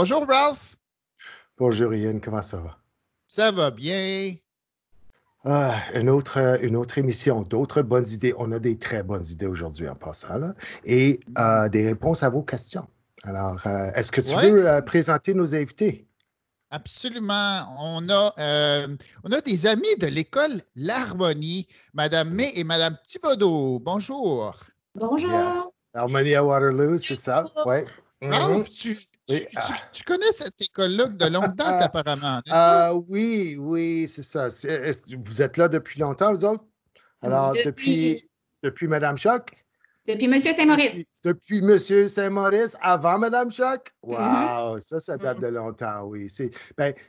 Bonjour, Ralph. Bonjour, Ian, comment ça va? Ça va bien? Une autre émission, d'autres bonnes idées. On a des très bonnes idées aujourd'hui en passant, là, et des réponses à vos questions. Alors, est-ce que tu Oui, veux présenter nos invités? absolument. On a des amis de l'école L'Harmonie, Madame May et Madame Thibodeau. Bonjour. Yeah. Bonjour. Harmonie à Waterloo, c'est ça? Oui. Ralph, tu, Oui, tu, tu, tu connais cette école-là de longue date, ah, apparemment, n'est-ce pas? oui, c'est ça. Vous êtes là depuis longtemps, vous autres? Alors, Depuis, depuis Madame Choc? depuis Monsieur Saint-Maurice. Depuis Monsieur Saint-Maurice, avant Madame Choc? Mhm. Wow, ça date de longtemps, oui.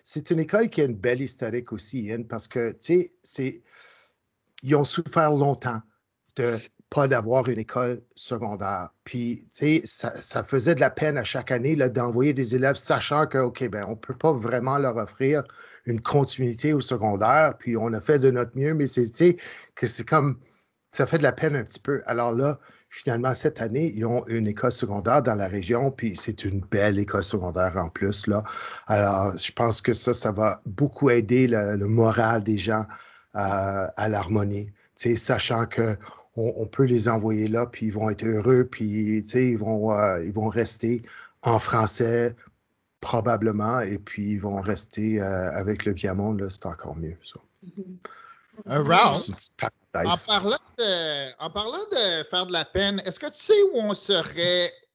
C'est une école qui a une belle historique aussi, Ian, parce que, tu sais, ils ont souffert longtemps de pas d'avoir une école secondaire. Puis, tu sais, ça faisait de la peine à chaque année là, d'envoyer des élèves sachant que, OK, ben, on ne peut pas vraiment leur offrir une continuité au secondaire. Puis, on a fait de notre mieux, mais tu sais, que c'est comme, ça fait de la peine un petit peu. Alors là, finalement, cette année, ils ont une école secondaire dans la région, puis c'est une belle école secondaire en plus, là. Alors, je pense que ça va beaucoup aider le moral des gens à l'harmonie, sachant que on peut les envoyer là, puis ils vont être heureux, puis ils vont rester en français probablement, et puis ils vont rester avec le Viamonde, là, c'est encore mieux. Ça. Ralph, C'est une petite en parenthèse. parlant de faire de la peine, est-ce que tu sais où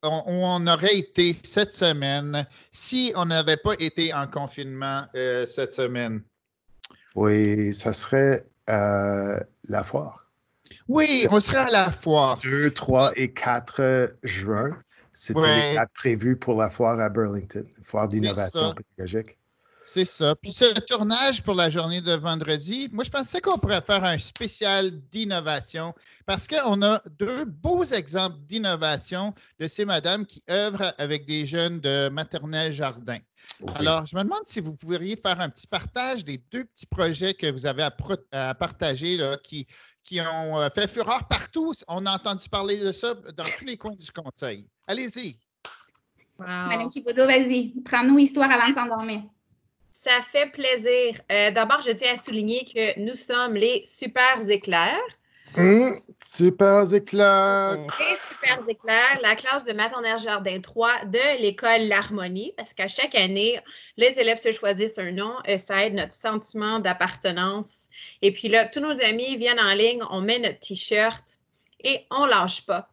on aurait été cette semaine si on n'avait pas été en confinement cette semaine? Oui, ça serait la foire. Oui, on serait à la foire. 2, 3 et 4 juin, c'était les Ouais, dates prévues pour la foire à Burlington, foire c'est d'innovation ça. pédagogique. C'est ça. Puis ce tournage pour la journée de vendredi, moi, je pensais qu'on pourrait faire un spécial d'innovation parce qu'on a deux beaux exemples d'innovation de ces madames qui œuvrent avec des jeunes de maternelle jardin. Oui. Alors, je me demande si vous pourriez faire un petit partage des deux petits projets que vous avez à partager là, qui ont fait fureur partout. On a entendu parler de ça dans tous les coins du conseil. Allez-y. Wow. Madame Thibodeau, vas-y, prends-nous histoire avant de s'endormir. Ça fait plaisir. D'abord, je tiens à souligner que nous sommes les super éclairs. Super éclat! Les super éclairs, la classe de maternelle jardin 3 de l'école L'Harmonie, parce qu'à chaque année, les élèves se choisissent un nom et ça aide notre sentiment d'appartenance. Et puis là, tous nos amis viennent en ligne, on met notre t-shirt et on lâche pas.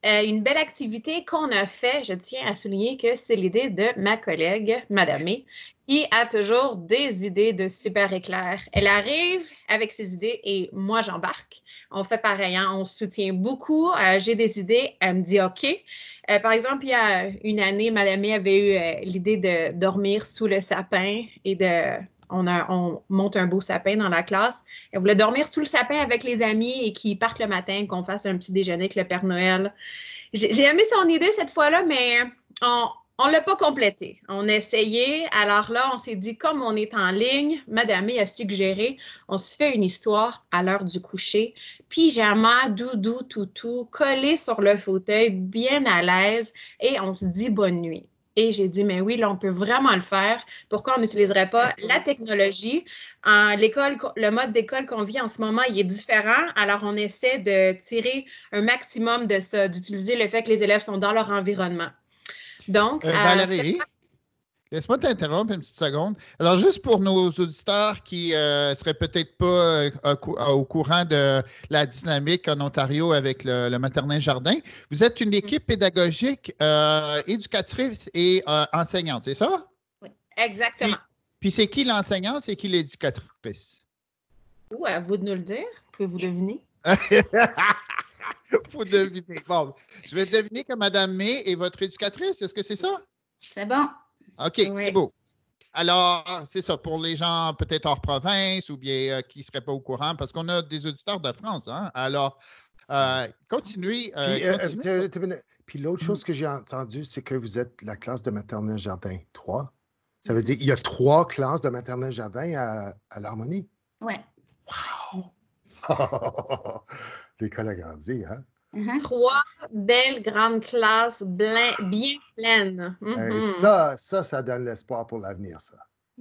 Une belle activité qu'on a fait, je tiens à souligner que c'est l'idée de ma collègue, Madame May, qui a toujours des idées de super éclairs. Elle arrive avec ses idées et moi, j'embarque. On fait pareil, hein? On se soutient beaucoup. J'ai des idées, elle me dit OK. Par exemple, il y a une année, Madame May avait eu l'idée de dormir sous le sapin et on monte un beau sapin dans la classe. Elle voulait dormir sous le sapin avec les amis et qu'ils partent le matin, qu'on fasse un petit déjeuner avec le Père Noël. J'ai aimé son idée cette fois-là, mais on ne l'a pas complété. On a essayé. Alors là, on s'est dit, comme on est en ligne, Madame a suggéré, on se fait une histoire à l'heure du coucher. Pyjama, doudou, toutou, collé sur le fauteuil, bien à l'aise, et on se dit bonne nuit. Et j'ai dit, mais oui, là, on peut vraiment le faire. Pourquoi on n'utiliserait pas la technologie? Le mode d'école qu'on vit en ce moment, il est différent. Alors, on essaie de tirer un maximum de ça, d'utiliser le fait que les élèves sont dans leur environnement. Donc, Valérie, laisse-moi t'interrompre une petite seconde. Alors, juste pour nos auditeurs qui ne seraient peut-être pas au courant de la dynamique en Ontario avec le maternel jardin, vous êtes une équipe pédagogique, éducatrice et enseignante, c'est ça? Oui, exactement. Puis c'est qui l'enseignante, c'est qui l'éducatrice? À vous de nous le dire. Pouvez-vous deviner? Faut deviner. Bon, je vais deviner que Mme May est votre éducatrice. Est-ce que c'est ça? C'est bon. OK, Oui. c'est beau. Alors, c'est ça, pour les gens peut-être hors province ou bien qui ne seraient pas au courant, parce qu'on a des auditeurs de France. Hein? Alors, continuez. Puis l'autre chose que j'ai entendue, c'est que vous êtes la classe de maternelle jardin 3. Ça veut dire qu'il y a 3 classes de maternelle jardin à l'Harmonie. Ouais. Wow! L'école a grandi, hein? 3 belles grandes classes bien pleines. Hey, ça donne l'espoir pour l'avenir, ça.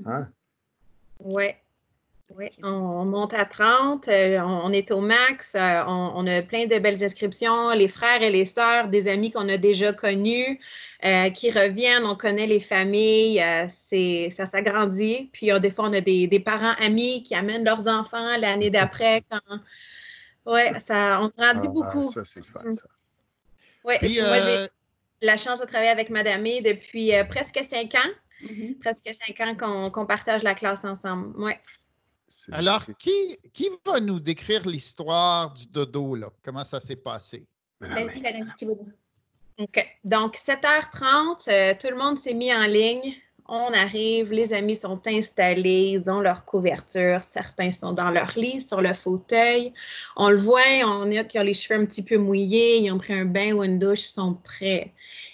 Hein? Oui. Oui, on monte à 30, on est au max, on a plein de belles inscriptions, les frères et les sœurs, des amis qu'on a déjà connus, qui reviennent, on connaît les familles, ça s'agrandit. Puis des fois, on a des parents amis qui amènent leurs enfants l'année d'après. Oui, on grandit beaucoup. Ça, c'est le fun, ça. Oui, et puis moi, j'ai la chance de travailler avec Madame E depuis presque 5 ans. Presque 5 ans qu'on partage la classe ensemble. Oui. Alors, qui va nous décrire l'histoire du dodo, là? Comment ça s'est passé? Vas-y, Madame Thibaudot. OK. Donc, 7h30, tout le monde s'est mis en ligne. On arrive, les amis sont installés, ils ont leur couverture. Certains sont dans leur lit, sur le fauteuil. On le voit, on a qui ont les cheveux un petit peu mouillés, ils ont pris un bain ou une douche, ils sont prêts.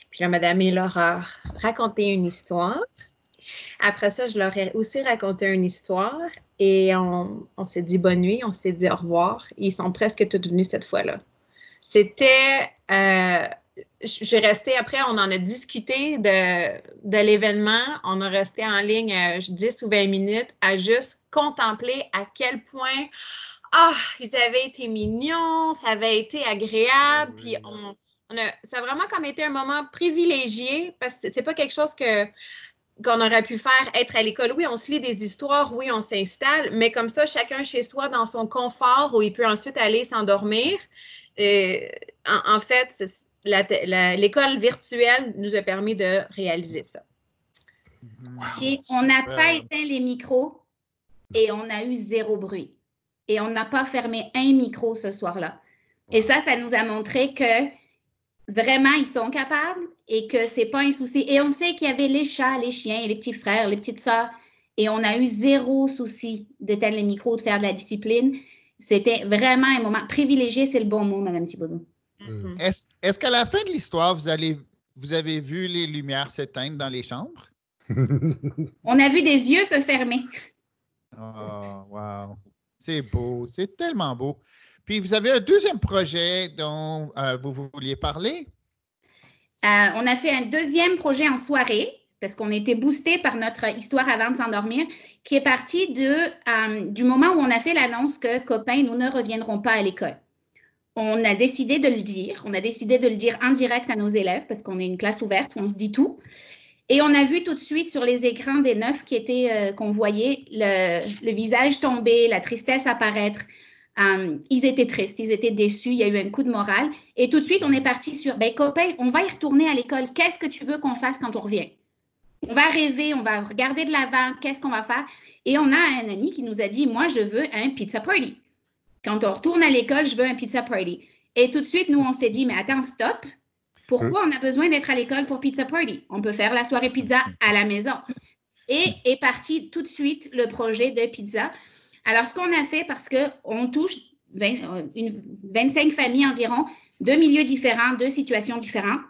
Puis là, Madame et leur a raconté une histoire. Après ça, je leur ai aussi raconté une histoire et on s'est dit bonne nuit, on s'est dit au revoir. Ils sont presque tous venus cette fois-là. C'était... j'ai resté après, on en a discuté de l'événement. On a resté en ligne 10 ou 20 minutes à juste contempler à quel point ils avaient été mignons, ça avait été agréable. Puis ça a vraiment comme été un moment privilégié parce que c'est pas quelque chose qu'on aurait pu faire être à l'école. Oui, on se lit des histoires, oui, on s'installe, mais comme ça, chacun chez soi dans son confort où il peut ensuite aller s'endormir. En fait, l'école virtuelle nous a permis de réaliser ça. Et on n'a pas éteint les micros et on a eu 0 bruit. Et on n'a pas fermé un micro ce soir-là. Et ça nous a montré que vraiment, ils sont capables et que ce n'est pas un souci. Et on sait qu'il y avait les chats, les chiens, les petits frères, les petites sœurs. Et on a eu 0 souci d'éteindre les micros, de faire de la discipline. C'était vraiment un moment privilégié, c'est le bon mot, Mme Thibaudot. Est-ce qu'à la fin de l'histoire, vous avez vu les lumières s'éteindre dans les chambres? On a vu des yeux se fermer. Oh, wow. C'est beau, c'est tellement beau. Puis, vous avez un deuxième projet dont vous vouliez parler? On a fait un deuxième projet en soirée parce qu'on était boosté par notre histoire avant de s'endormir, qui est parti du moment où on a fait l'annonce que copains, nous ne reviendrons pas à l'école. On a décidé de le dire. On a décidé de le dire en direct à nos élèves parce qu'on est une classe ouverte où on se dit tout. Et on a vu tout de suite sur les écrans des 9 qu'on voyait le visage tomber, la tristesse apparaître. Ils étaient tristes, ils étaient déçus, il y a eu un coup de morale. Et tout de suite, on est parti sur, copains, on va y retourner à l'école. Qu'est-ce que tu veux qu'on fasse quand on revient? On va rêver, on va regarder de l'avant, qu'est-ce qu'on va faire? Et on a un ami qui nous a dit, moi, je veux un pizza party. Quand on retourne à l'école, je veux un pizza party. Et tout de suite, nous, on s'est dit, mais attends, stop. Pourquoi on a besoin d'être à l'école pour pizza party? On peut faire la soirée pizza à la maison. Et est parti tout de suite le projet de pizza. Alors, ce qu'on a fait, parce qu'on touche 25 familles environ, 2 milieux différents, 2 situations différentes,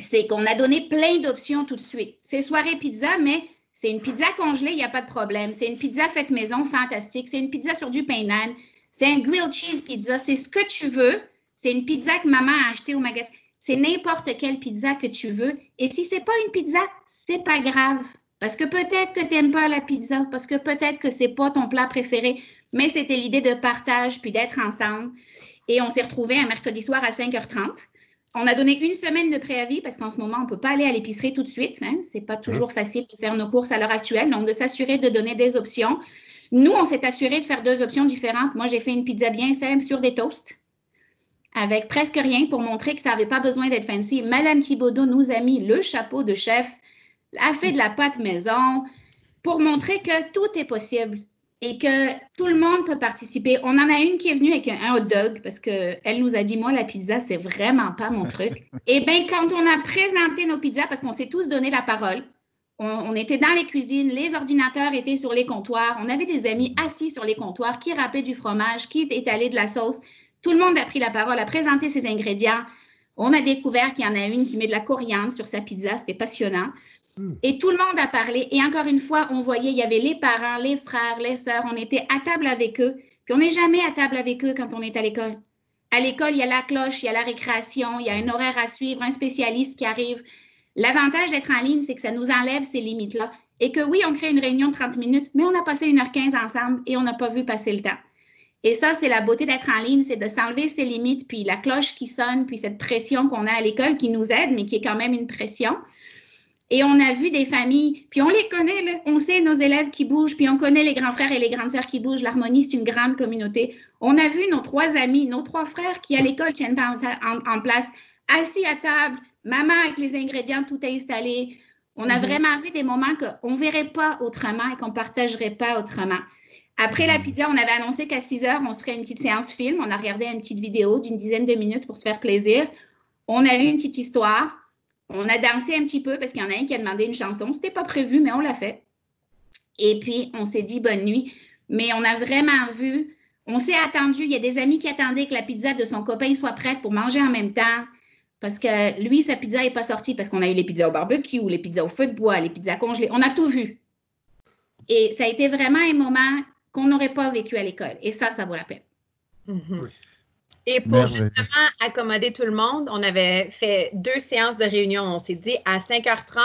c'est qu'on a donné plein d'options tout de suite. C'est soirée pizza, mais c'est une pizza congelée, il n'y a pas de problème. C'est une pizza faite maison, fantastique. C'est une pizza sur du pain nan. C'est un grilled cheese pizza. C'est ce que tu veux. C'est une pizza que maman a achetée au magasin. C'est n'importe quelle pizza que tu veux. Et si ce n'est pas une pizza, c'est pas grave. Parce que peut-être que tu n'aimes pas la pizza, parce que peut-être que ce n'est pas ton plat préféré, mais c'était l'idée de partage puis d'être ensemble. Et on s'est retrouvés un mercredi soir à 5h30. On a donné 1 semaine de préavis parce qu'en ce moment, on ne peut pas aller à l'épicerie tout de suite. Hein? Ce n'est pas toujours facile de faire nos courses à l'heure actuelle. Donc, de s'assurer de donner des options. Nous, on s'est assuré de faire 2 options différentes. Moi, j'ai fait une pizza bien simple sur des toasts avec presque rien pour montrer que ça n'avait pas besoin d'être fancy. Madame Thibaudot nous a mis le chapeau de chef, a fait de la pâte maison pour montrer que tout est possible et que tout le monde peut participer. On en a une qui est venue avec un hot dog parce qu'elle nous a dit, moi, la pizza, c'est vraiment pas mon truc. Et bien, quand on a présenté nos pizzas, parce qu'on s'est tous donné la parole, on était dans les cuisines, les ordinateurs étaient sur les comptoirs, on avait des amis assis sur les comptoirs qui râpaient du fromage, qui étalaient de la sauce. Tout le monde a pris la parole, a présenté ses ingrédients. On a découvert qu'il y en a une qui met de la coriandre sur sa pizza. C'était passionnant. Et tout le monde a parlé. Et encore une fois, on voyait, il y avait les parents, les frères, les sœurs. On était à table avec eux. Puis on n'est jamais à table avec eux quand on est à l'école. À l'école, il y a la cloche, il y a la récréation, il y a un horaire à suivre, un spécialiste qui arrive. L'avantage d'être en ligne, c'est que ça nous enlève ces limites-là. Et que oui, on crée une réunion de 30 minutes, mais on a passé 1h15 ensemble et on n'a pas vu passer le temps. Et ça, c'est la beauté d'être en ligne, c'est de s'enlever ses limites, puis la cloche qui sonne, puis cette pression qu'on a à l'école qui nous aide, mais qui est quand même une pression. Et on a vu des familles, puis on les connaît, là. On sait nos élèves qui bougent, puis on connaît les grands frères et les grandes sœurs qui bougent. L'harmonie, c'est une grande communauté. On a vu nos 3 amis, nos 3 frères qui, à l'école, tiennent en place, assis à table, maman avec les ingrédients, tout installé. On a vraiment vu des moments qu'on ne verrait pas autrement et qu'on ne partagerait pas autrement. Après la pizza, on avait annoncé qu'à 6h, on se ferait une petite séance film. On a regardé une petite vidéo d'une dizaine de minutes pour se faire plaisir. On a lu une petite histoire. On a dansé un petit peu parce qu'il y en a un qui a demandé une chanson. C'était pas prévu, mais on l'a fait. Et puis, on s'est dit bonne nuit. Mais on a vraiment vu, on s'est attendu. Il y a des amis qui attendaient que la pizza de son copain soit prête pour manger en même temps. Parce que lui, sa pizza n'est pas sortie parce qu'on a eu les pizzas au barbecue, les pizzas au feu de bois, les pizzas congelées. On a tout vu. Et ça a été vraiment un moment qu'on n'aurait pas vécu à l'école. Et ça vaut la peine. Oui. Et pour justement accommoder tout le monde, on avait fait 2 séances de réunion. On s'est dit à 5h30,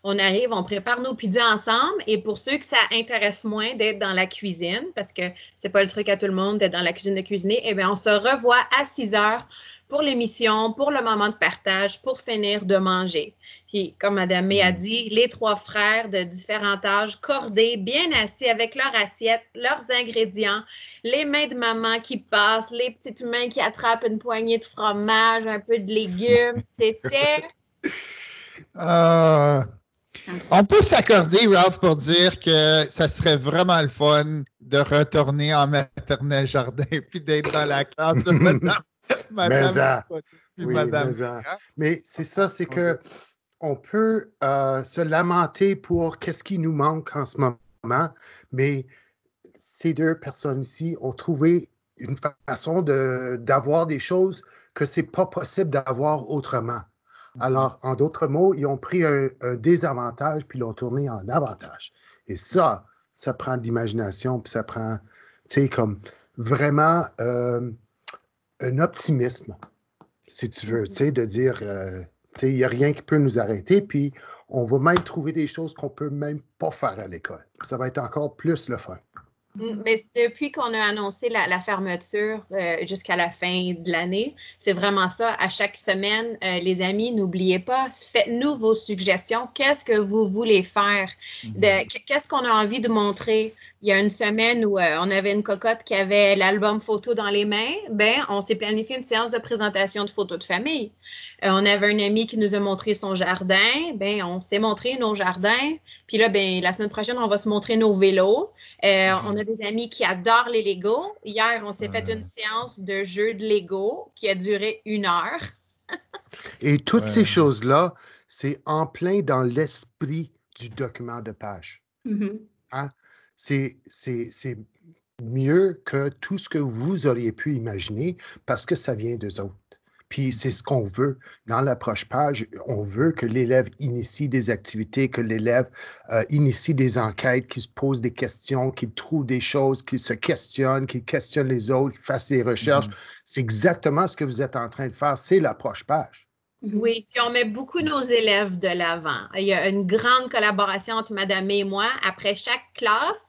on arrive, on prépare nos pizzas ensemble. Et pour ceux que ça intéresse moins d'être dans la cuisine, parce que c'est pas le truc à tout le monde d'être dans la cuisine de cuisiner, eh bien, on se revoit à 6h pour l'émission, pour le moment de partage, pour finir de manger. Puis, comme Mme May a dit, les 3 frères de différents âges, cordés, bien assis avec leur assiette, leurs ingrédients, les mains de maman qui passent, les petites mains qui attrapent une poignée de fromage, un peu de légumes. C'était... On peut s'accorder, Ralph, pour dire que ça serait vraiment le fun de retourner en maternelle jardin puis d'être dans la classe de Mais c'est ça, c'est que on peut se lamenter pour qu'est-ce qui nous manque en ce moment, mais ces 2 personnes ici ont trouvé une façon d'avoir des choses que c'est pas possible d'avoir autrement. Alors, en d'autres mots, ils ont pris un désavantage puis l'ont tourné en avantage. Et ça prend de l'imagination, puis ça prend, tu sais, comme vraiment un optimisme, si tu veux, tu sais, de dire, tu sais, il n'y a rien qui peut nous arrêter, puis on va même trouver des choses qu'on ne peut même pas faire à l'école. Ça va être encore plus le fun. Mais depuis qu'on a annoncé la fermeture jusqu'à la fin de l'année, c'est vraiment ça. À chaque semaine, les amis, n'oubliez pas, faites-nous vos suggestions. Qu'est-ce que vous voulez faire? Qu'est-ce qu'on a envie de montrer? Il y a une semaine où on avait une cocotte qui avait l'album photo dans les mains. Ben, on s'est planifié une séance de présentation de photos de famille. On avait un ami qui nous a montré son jardin. Ben, on s'est montré nos jardins. Puis là, ben, la semaine prochaine, on va se montrer nos vélos. On a des amis qui adorent les Legos. Hier, on s'est fait une séance de jeu de Lego qui a duré 1 heure. Et toutes ces choses-là, c'est en plein dans l'esprit du document de page. Hein? C'est mieux que tout ce que vous auriez pu imaginer parce que ça vient d'eux autres. Puis c'est ce qu'on veut. Dans l'approche page, on veut que l'élève initie des activités, que l'élève initie des enquêtes, qu'il se pose des questions, qu'il trouve des choses, qu'il se questionne, qu'il questionne les autres, qu'il fasse des recherches. C'est exactement ce que vous êtes en train de faire. C'est l'approche page. Oui, puis on met beaucoup nos élèves de l'avant. Il y a une grande collaboration entre Madame et moi. Après chaque classe,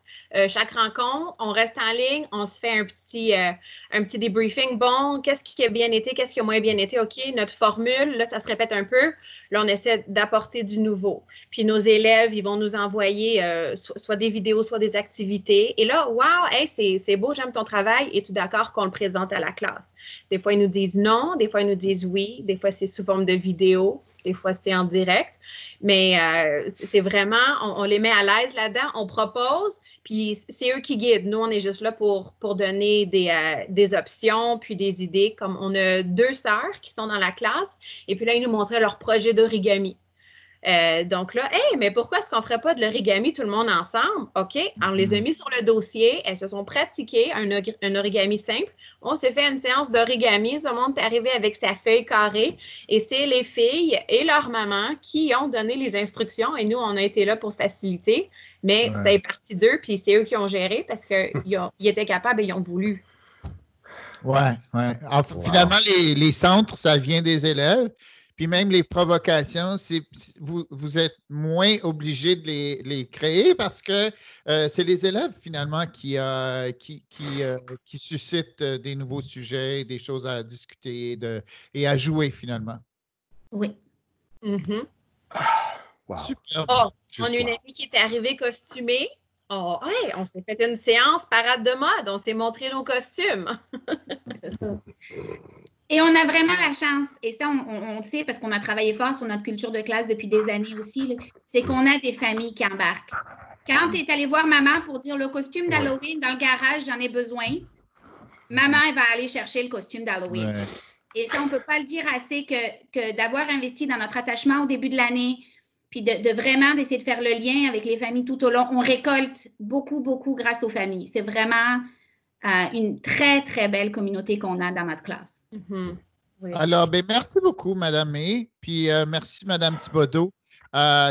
chaque rencontre, on reste en ligne, on se fait un petit débriefing. Bon, qu'est-ce qui a bien été, qu'est-ce qui a moins bien été? OK, notre formule, là, ça se répète un peu. Là, on essaie d'apporter du nouveau. Puis nos élèves, ils vont nous envoyer soit des vidéos, soit des activités. Et là, wow, hey, c'est beau, j'aime ton travail. Es-tu d'accord qu'on le présente à la classe? Des fois, ils nous disent non, des fois, ils nous disent oui, des fois, c'est sous forme de vidéo, des fois c'est en direct, mais c'est vraiment, on les met à l'aise là-dedans, on propose, puis c'est eux qui guident. Nous, on est juste là pour donner des options, puis des idées, comme on a 2 sœurs qui sont dans la classe, et puis là, ils nous montraient leur projet d'origami. Donc là, hey, mais pourquoi est-ce qu'on ne ferait pas de l'origami tout le monde ensemble? OK, on les a mis sur le dossier, elles se sont pratiquées un origami simple. On s'est fait une séance d'origami, tout le monde est arrivé avec sa feuille carrée et c'est les filles et leur maman qui ont donné les instructions et nous, on a été là pour faciliter, mais ça est parti d'eux puis c'est eux qui ont géré parce qu'ils étaient capables et ils ont voulu. Oui, oui. Wow. Finalement, les centres, ça vient des élèves. Puis même les provocations, vous êtes moins obligé de les créer parce que c'est les élèves finalement qui suscitent des nouveaux sujets, des choses à discuter et à jouer finalement. Oui. Mhm. Wow. Super. Oh, Juste on a une wow. amie qui est arrivée costumée. Oh, hey, on s'est fait une séance parade de mode. On s'est montré nos costumes. C'est ça. Et on a vraiment la chance, et ça, on le sait parce qu'on a travaillé fort sur notre culture de classe depuis des années aussi, là, c'est qu'on a des familles qui embarquent. Quand tu es allé voir maman pour dire le costume d'Halloween dans le garage, j'en ai besoin, maman, elle va aller chercher le costume d'Halloween. Ouais. Et ça, on ne peut pas le dire assez que d'avoir investi dans notre attachement au début de l'année, puis de vraiment d'essayer de faire le lien avec les familles tout au long. On récolte beaucoup, beaucoup grâce aux familles. C'est vraiment une très, très belle communauté qu'on a dans notre classe. Mhm. Oui. Alors, ben, merci beaucoup, Madame May. Puis merci, Madame Thibodeau.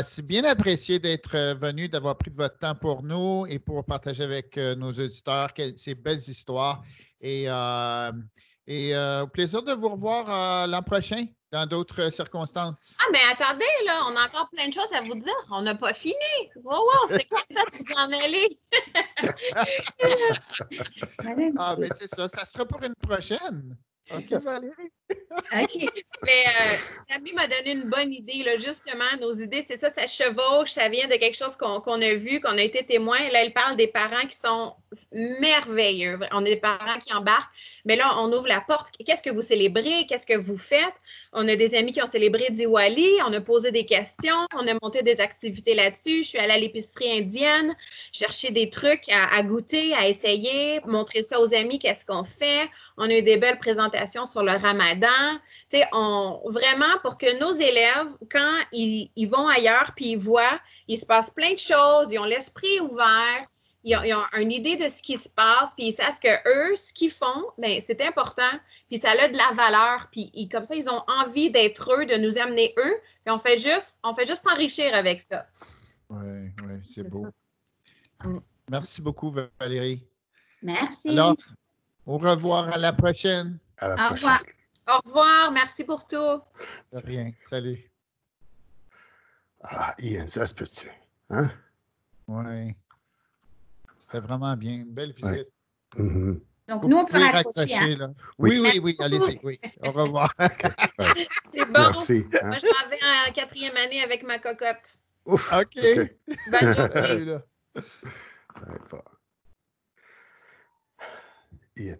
C'est bien apprécié d'être venu, d'avoir pris de votre temps pour nous et pour partager avec nos auditeurs ces belles histoires. Et au plaisir de vous revoir l'an prochain dans d'autres circonstances. Ah, mais attendez, là, on a encore plein de choses à vous dire. On n'a pas fini. Wow, wow, c'est quoi ça de vous en aller? Ah, mais c'est ça. Ça sera pour une prochaine. OK, Valérie? OK. Mais Camille m'a donné une bonne idée, là, justement. Nos idées, c'est ça, ça chevauche, ça vient de quelque chose qu'on a vu, qu'on a été témoin. Là, elle parle des parents qui sont merveilleux. On a des parents qui embarquent. Mais là, on ouvre la porte. Qu'est-ce que vous célébrez? Qu'est-ce que vous faites? On a des amis qui ont célébré Diwali. On a posé des questions. On a monté des activités là-dessus. Je suis allée à l'épicerie indienne, chercher des trucs à goûter, à essayer, montrer ça aux amis, qu'est-ce qu'on fait. On a eu des belles présentations sur le ramadan. Tu sais, vraiment pour que nos élèves, quand ils vont ailleurs puis ils voient, il se passe plein de choses, ils ont l'esprit ouvert, ils ont une idée de ce qui se passe, puis ils savent que eux, ce qu'ils font, ben, c'est important, puis ça a de la valeur, puis comme ça, ils ont envie d'être eux, de nous amener eux, puis on fait juste s'enrichir avec ça. Oui, oui, c'est beau. Ça. Merci beaucoup, Valérie. Merci. Alors, au revoir, à la prochaine. À la Au prochaine. revoir. Au revoir, merci pour tout. De rien. Salut. Ah, Ian, ça se peut-tu? Hein? Oui. C'était vraiment bien. Une belle visite. Ouais. Mm-hmm. Donc, Vous nous, on peut pouvez raccrocher. raccrocher, Hein? là. Oui. Oui, allez-y. Oui. Au revoir. Ouais. C'est bon. Merci. Hein? Moi, je m'en vais en 4e année avec ma cocotte. Ouf. OK. Bonne journée. Salut, là. Ouais, fort. Ian,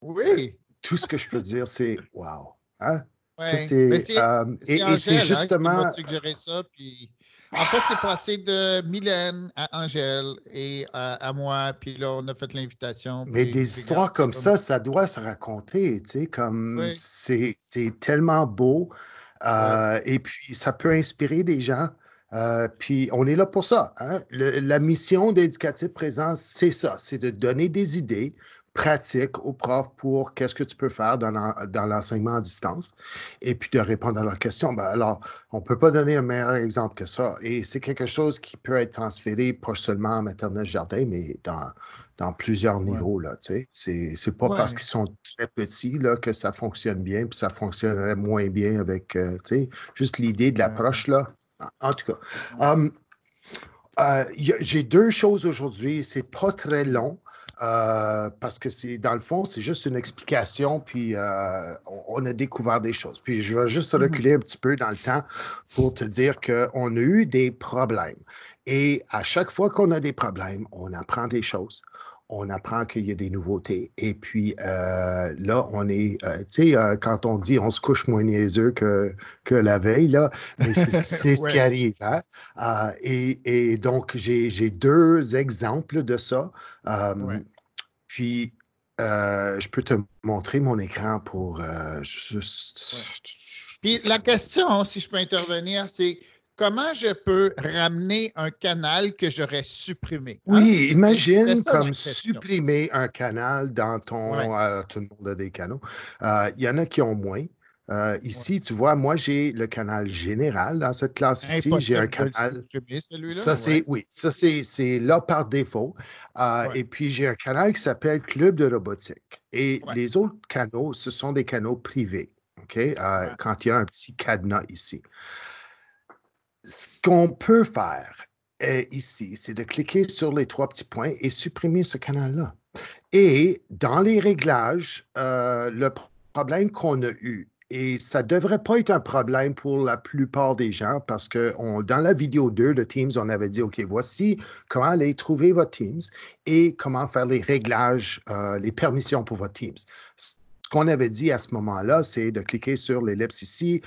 Oui. tout ce que je peux dire, c'est wow. Hein? Ça, Ouais. c'est, Mais c'est et Angèle c'est qui justement. m'a suggéré ça. Puis, en fait, c'est passé de Mylène à Angèle et à moi. Puis là, on a fait l'invitation. Mais Puis des j'ai histoires gardé comme ça. ça doit se raconter, tu sais, comme Oui. c'est tellement beau. Ouais. Et puis, ça peut inspirer des gens. Puis, on est là pour ça. Hein? La mission d'Éducatif Présence, c'est ça, c'est de donner des idées pratiques aux profs pour qu'est-ce que tu peux faire dans l'enseignement à distance et puis de répondre à leurs questions. Ben, alors, on ne peut pas donner un meilleur exemple que ça. Et c'est quelque chose qui peut être transféré pas seulement en maternelle jardin, mais dans plusieurs Ouais. niveaux, là, tu sais. C'est pas parce Ouais. qu'ils sont très petits, là, que ça fonctionne bien, puis ça fonctionnerait moins bien avec, tu sais, juste l'idée de l'approche, là. En tout cas, j'ai 2 choses aujourd'hui. C'est pas très long, parce que dans le fond, c'est juste une explication, puis on a découvert des choses. Puis je vais juste reculer un petit peu dans le temps pour te dire qu'on a eu des problèmes. Et à chaque fois qu'on a des problèmes, on apprend des choses. On apprend qu'il y a des nouveautés. Et puis là, on est, tu sais, quand on dit on se couche moins niaiseux que la veille, là, mais c'est ce qui Ouais. arrive. Hein? Et donc, j'ai 2 exemples de ça. Ouais. Puis, je peux te montrer mon écran pour juste. Puis la question, si je peux intervenir, c'est comment je peux ramener un canal que j'aurais supprimé? Hein? Oui, C'était imagine ça la comme question. supprimer un canal dans ton. Ouais. Tout le monde a des canaux. Il y en a qui ont moins. Ici, tu vois, moi, j'ai le canal général dans cette classe ici. J'ai un Impossible de le canal. supprimer, celui-là. Ça, c'est, oui, ça, c'est là par défaut. Ouais. Et puis, j'ai un canal qui s'appelle Club de robotique. Et Ouais. les autres canaux, ce sont des canaux privés. OK? Ouais. Quand il y a un petit cadenas ici. Ce qu'on peut faire ici, c'est de cliquer sur les 3 petits points et supprimer ce canal-là. Et dans les réglages, le problème qu'on a eu, et ça ne devrait pas être un problème pour la plupart des gens, parce que dans la vidéo 2 de Teams, on avait dit, OK, voici comment aller trouver votre Teams et comment faire les réglages, les permissions pour votre Teams. Ce qu'on avait dit à ce moment-là, c'est de cliquer sur l'ellipse ici,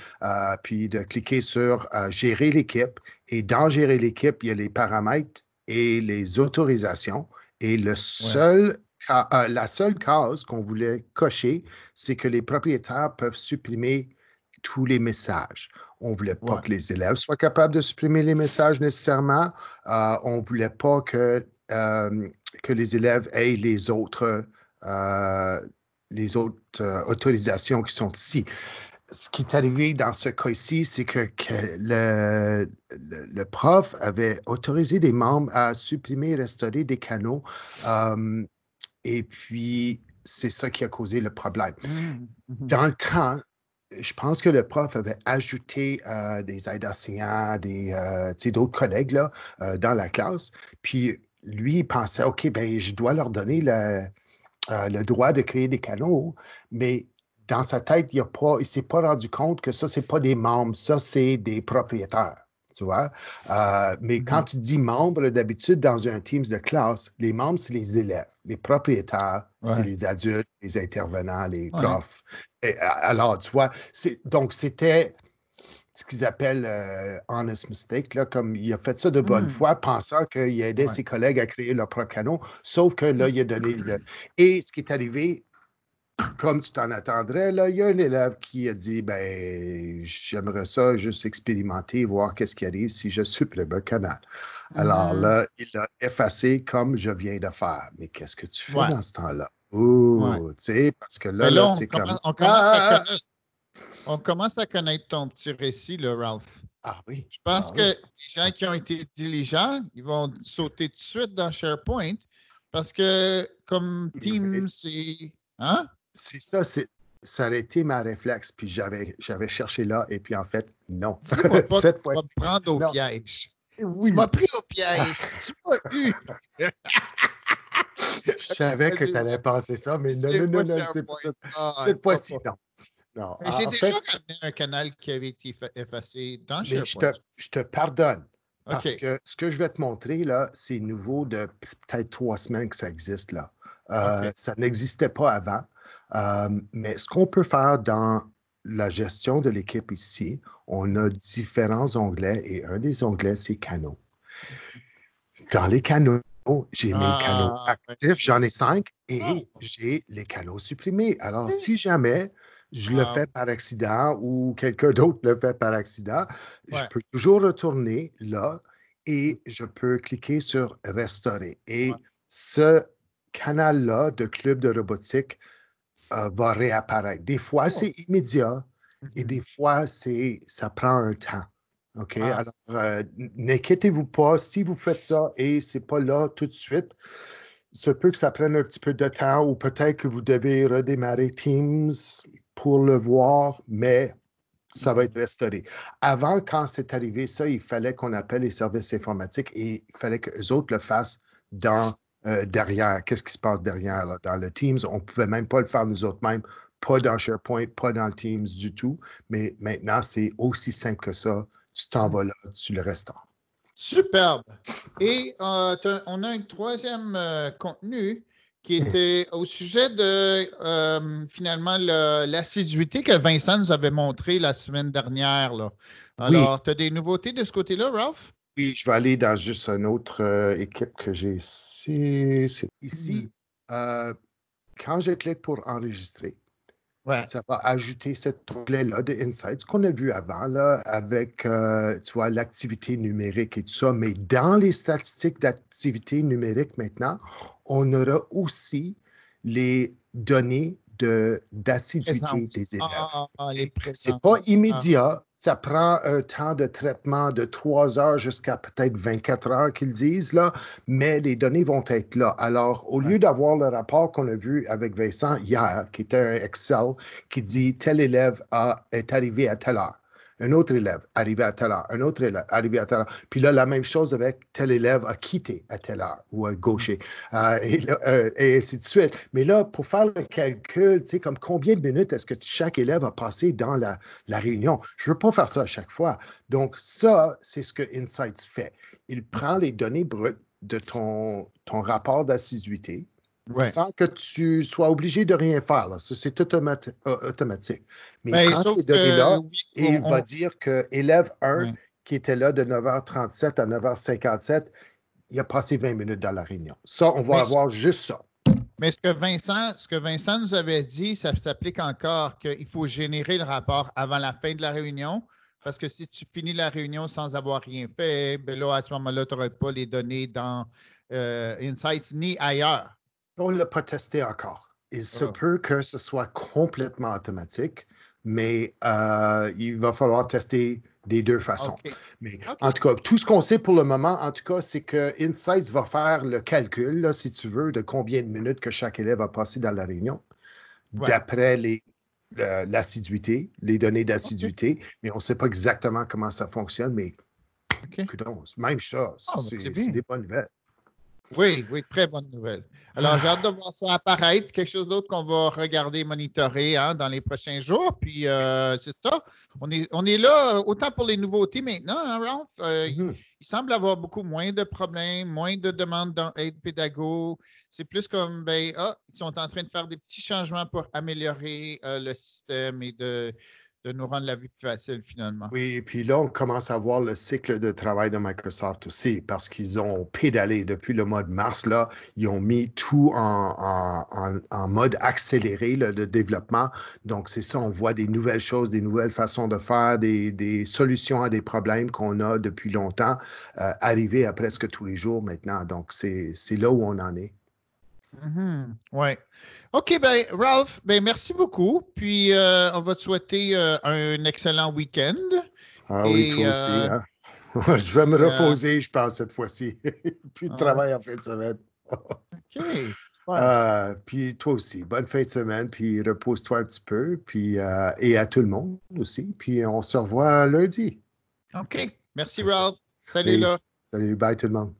puis de cliquer sur Gérer l'équipe. Et dans Gérer l'équipe, il y a les paramètres et les autorisations. Et la seule case qu'on voulait cocher, c'est que les propriétaires peuvent supprimer tous les messages. On ne voulait pas que les élèves soient capables de supprimer les messages nécessairement. On ne voulait pas que les élèves aient les autres autorisations qui sont ici. Ce qui est arrivé dans ce cas-ci, c'est que le prof avait autorisé des membres à supprimer et restaurer des canaux. Et puis, c'est ça qui a causé le problème. Dans le temps, je pense que le prof avait ajouté des aides enseignants, d'autres collègues là, dans la classe. Puis, lui, il pensait, OK, ben, je dois leur donner le droit de créer des canaux, mais dans sa tête, il ne s'est pas rendu compte que ça, ce n'est pas des membres, ça, c'est des propriétaires. Tu vois? Mais quand tu dis membres, d'habitude, dans un Teams de classe, les membres, c'est les élèves. Les propriétaires, c'est les adultes, les intervenants, les profs. Alors, tu vois, donc c'était ce qu'ils appellent honest mistake, là, comme il a fait ça de bonne foi, pensant qu'il aidait ses collègues à créer leur propre canot, sauf que là, il a donné Et ce qui est arrivé, comme tu t'en attendrais, là, il y a un élève qui a dit, ben, j'aimerais ça juste expérimenter, voir qu'est-ce qui arrive si je supprime un canal. Alors là, il l'a effacé comme je viens de faire. Mais qu'est-ce que tu fais dans ce temps-là? Tu sais, parce que là, là, c'est comme... On commence à connaître ton petit récit, là, Ralph. Ah oui. Je pense que les gens qui ont été diligents, ils vont sauter tout de suite dans SharePoint parce que comme Teams, c'est... Hein? C'est ça, ça aurait été ma réflexe, puis j'avais cherché là, et puis en fait, non. Dis-moi pas Cette que tu vas me prendre au non. piège. Oui. Tu m'as pris au piège. Tu m'as eu. Je savais que tu allais penser ça, mais non, c'est pas ça. Cette fois-ci, non. Non. J'ai déjà ramené un canal qui avait été effacé dans SharePoint. Je te pardonne. Parce que ce que je vais te montrer, là, c'est nouveau de peut-être 3 semaines que ça existe, là. Ça n'existait pas avant. Mais ce qu'on peut faire dans la gestion de l'équipe ici, on a différents onglets et un des onglets, c'est canaux. Dans les canaux, j'ai mes canaux actifs, j'en ai 5 et j'ai les canaux supprimés. Alors, si jamais je le fais par accident ou quelqu'un d'autre le fait par accident, je peux toujours retourner là et je peux cliquer sur Restaurer. Et ce canal-là de club de robotique va réapparaître. Des fois, c'est immédiat et des fois, ça prend un temps. OK? Alors, n'inquiétez-vous pas, si vous faites ça et ce n'est pas là tout de suite, ça peut que ça prenne un petit peu de temps ou peut-être que vous devez redémarrer Teams pour le voir, mais ça va être restauré. Avant, quand c'est arrivé ça, il fallait qu'on appelle les services informatiques et il fallait qu'eux autres le fassent derrière. Qu'est-ce qui se passe derrière là? Dans le Teams? On ne pouvait même pas le faire nous autres mêmes, pas dans SharePoint, pas dans le Teams du tout. Mais maintenant, c'est aussi simple que ça. Tu t'en vas là, tu le restaures. Superbe. Et on a un troisième contenu qui était au sujet de finalement l'assiduité que Vincent nous avait montré la semaine dernière. Là. Alors, tu as des nouveautés de ce côté-là, Ralph? Oui, je vais aller dans juste une autre équipe que j'ai ici. Ici, quand je clique pour enregistrer, ça va ajouter cet onglet-là de Insights qu'on a vu avant, là, avec, tu vois, l'activité numérique et tout ça. Mais dans les statistiques d'activité numérique maintenant, on aura aussi les données d'assiduité des élèves. Les C'est pas immédiat. Ça prend un temps de traitement de 3 heures jusqu'à peut-être 24 heures qu'ils disent, là, mais les données vont être là. Alors, au lieu d'avoir le rapport qu'on a vu avec Vincent hier, qui était un Excel, qui dit tel élève est arrivé à telle heure. Un autre élève arrivé à telle heure, un autre élève arrivé à telle heure. Puis là, la même chose avec tel élève a quitté à telle heure ou à gaucher, et ainsi de suite. Mais là, pour faire le calcul, tu sais, comme combien de minutes est-ce que chaque élève a passé dans la réunion? Je ne veux pas faire ça à chaque fois. Donc, ça, c'est ce que Insights fait. Il prend les données brutes de ton rapport d'assiduité, sans que tu sois obligé de rien faire. Là. Ça, c'est automatique. Mais il prend ces données-là et il va dire que élève 1, qui était là de 9h37 à 9h57, il a passé 20 minutes dans la réunion. Ça, on va avoir juste ça. Mais ce que Vincent nous avait dit, ça s'applique encore, qu'il faut générer le rapport avant la fin de la réunion. Parce que si tu finis la réunion sans avoir rien fait, ben là, à ce moment-là, tu n'auras pas les données dans Insights ni ailleurs. On ne l'a pas testé encore. Il se peut que ce soit complètement automatique, mais il va falloir tester des deux façons. Mais en tout cas, tout ce qu'on sait pour le moment, en tout cas, c'est que Insights va faire le calcul, là, si tu veux, de combien de minutes que chaque élève a passé dans la réunion, d'après l'assiduité, les données d'assiduité, mais on ne sait pas exactement comment ça fonctionne, mais même ça, c'est des bonnes nouvelles. Oui, très bonne nouvelle. Alors, j'ai hâte de voir ça apparaître, quelque chose d'autre qu'on va regarder, monitorer dans les prochains jours. Puis, c'est ça. On est là autant pour les nouveautés maintenant, hein, Ralph? Il semble avoir beaucoup moins de problèmes, moins de demandes d'aide pédago. C'est plus comme, ils sont en train de faire des petits changements pour améliorer le système et de nous rendre la vie plus facile, finalement. Oui, et puis là, on commence à voir le cycle de travail de Microsoft aussi, parce qu'ils ont pédalé depuis le mois de mars, là, ils ont mis tout en mode accéléré, le développement. Donc, c'est ça, on voit des nouvelles choses, des nouvelles façons de faire, des solutions à des problèmes qu'on a depuis longtemps, arriver à presque tous les jours maintenant. Donc, c'est là où on en est. Oui. OK, Ralph, merci beaucoup. Puis, on va te souhaiter un excellent week-end. Ah oui, toi aussi. Hein? Je vais me reposer, je pense, cette fois-ci. Puis de travail en fin de semaine. OK, super. Puis toi aussi, bonne fin de semaine, puis repose-toi un petit peu, puis, et à tout le monde aussi. Puis on se revoit lundi. OK, merci Ralph. Salut là. Salut, bye tout le monde.